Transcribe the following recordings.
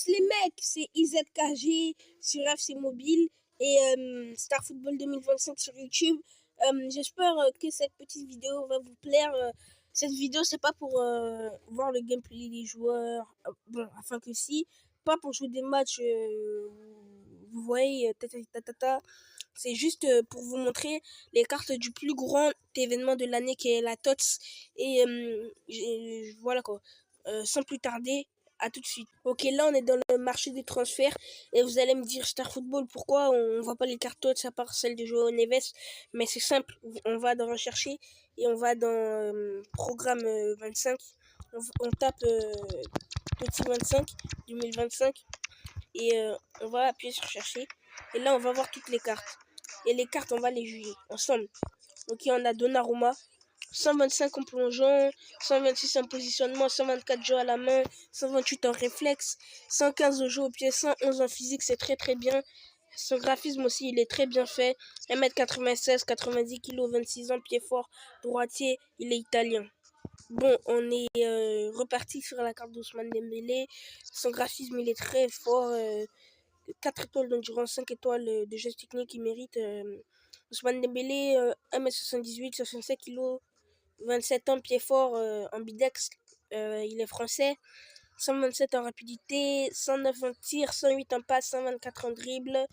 tous les mecs, c'est IZKG sur FC Mobile et Star Football 2025 sur YouTube. J'espère que cette petite vidéo va vous plaire. Cette vidéo, c'est pas pour voir le gameplay des joueurs, bon, afin que si, pas pour jouer des matchs, vous voyez, c'est juste pour vous montrer les cartes du plus grand événement de l'année qui est la TOTS. Et voilà quoi. Sans plus tarder, à tout de suite. Ok, là on est dans le marché des transferts et vous allez me dire Star Football, pourquoi on voit pas les cartes TOTS à part celle de Joao Neves? Mais c'est simple, on va dans rechercher et on va dans programme 25. On tape petit 25 2025 et on va appuyer sur chercher. Et là on va voir toutes les cartes. Et les cartes, on va les juger ensemble. Ok, on a Donnarumma, 125 en plongeon, 126 en positionnement, 124 jeux à la main, 128 en réflexe, 115 au jeu au pied, 111 en physique, c'est très très bien. Son graphisme aussi, il est très bien fait. 1m96, 90 kg, 26 ans, pied fort, droitier, il est italien. Bon, on est reparti sur la carte d'Ousmane Dembélé. Son graphisme, il est très fort. 4 étoiles d'endurance, 5 étoiles de gestes techniques, il mérite. Ousmane Dembélé, 1m78, 65 kg, 27 ans, pied fort, ambidex, il est français. 127 en rapidité, 109 en tir, 108 en passe, 124 en dribble,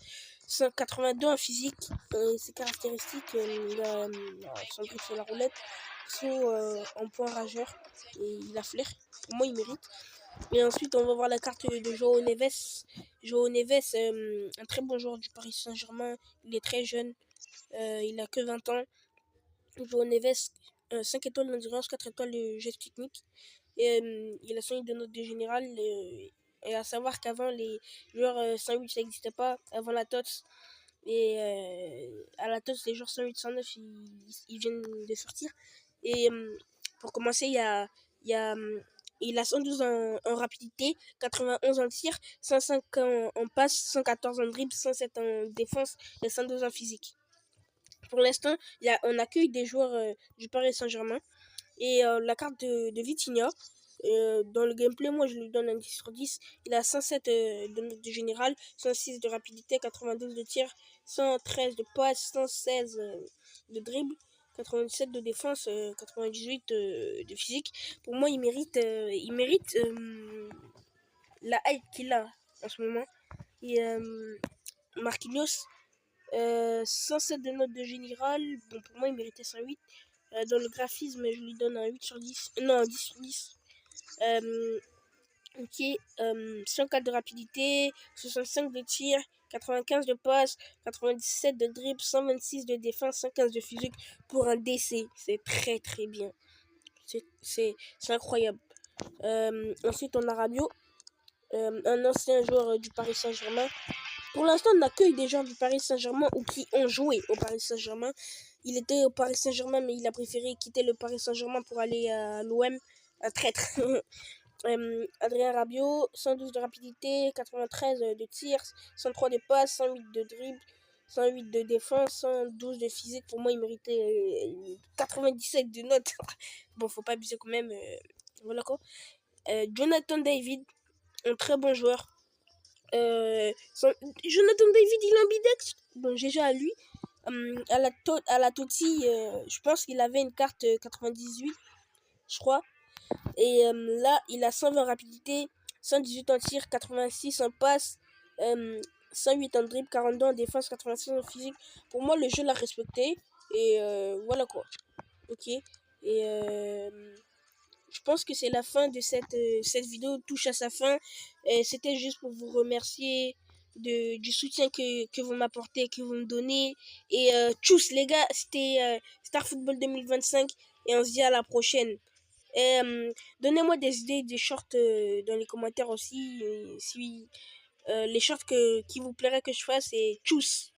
182 en physique. Ses caractéristiques, il a son dribble sur la roulette, saut en point rageur, et il a flair. Pour moi, il mérite. Et ensuite, on va voir la carte de Joao Neves. Joao Neves, un très bon joueur du Paris Saint-Germain. Il est très jeune. Il a que 20 ans. Joao Neves, 5 étoiles d'endurance, 4 étoiles de geste technique. Et il a 108 de note de général. Et à savoir qu'avant, les joueurs 108, ça n'existait pas. Avant la TOTS. Et à la TOTS, les joueurs 108, 109, ils viennent de sortir. Et pour commencer, il a 112 en rapidité, 91 en tir, 105 en passe, 114 en dribble, 107 en défense et 112 en physique. Pour l'instant, on accueille des joueurs du Paris Saint-Germain. Et la carte de Vitinha, dans le gameplay, moi je lui donne un 10 sur 10. Il a 107 de note de général, 106 de rapidité, 92 de tir, 113 de passe, 116 de dribble, 97 de défense, 98 de physique. Pour moi, il mérite la hype qu'il a en ce moment. Et Marquinhos, 107 de note de général. Bon, pour moi, il méritait 108. Dans le graphisme, je lui donne un 8 sur 10. Non, un 10 sur 10. Ok, 104 de rapidité, 65 de tir, 95 de passe, 97 de dribble, 126 de défense, 115 de physique pour un DC. C'est très très bien. C'est incroyable. Ensuite, on a Rabiot, un ancien joueur du Paris Saint-Germain. Pour l'instant, on accueille des joueurs du Paris Saint-Germain ou qui ont joué au Paris Saint-Germain. Il était au Paris Saint-Germain, mais il a préféré quitter le Paris Saint-Germain pour aller à l'OM. Un traître. Adrien Rabiot, 112 de rapidité, 93 de tir, 103 de passe, 108 de dribble, 108 de défense, 112 de physique. Pour moi, il méritait 97 de notes. Bon, faut pas abuser quand même. Voilà quoi. Jonathan David, un très bon joueur. Jonathan David, il est ambidex. Bon, GG à lui. À la Totti, je pense qu'il avait une carte 98, je crois. Et là, il a 120 en rapidité, 118 en tir, 86 en passe, 108 en dribble, 42 en défense, 86 en physique. Pour moi, le jeu l'a respecté. Et voilà quoi. Ok. Et je pense que c'est la fin de cette vidéo, touche à sa fin. C'était juste pour vous remercier du soutien que vous m'apportez, que vous me donnez. Et tchuss les gars, c'était Star Football 2025 et on se dit à la prochaine. Et donnez-moi des idées des shorts dans les commentaires aussi. Si les shorts qui vous plairaient que je fasse, et tchuss.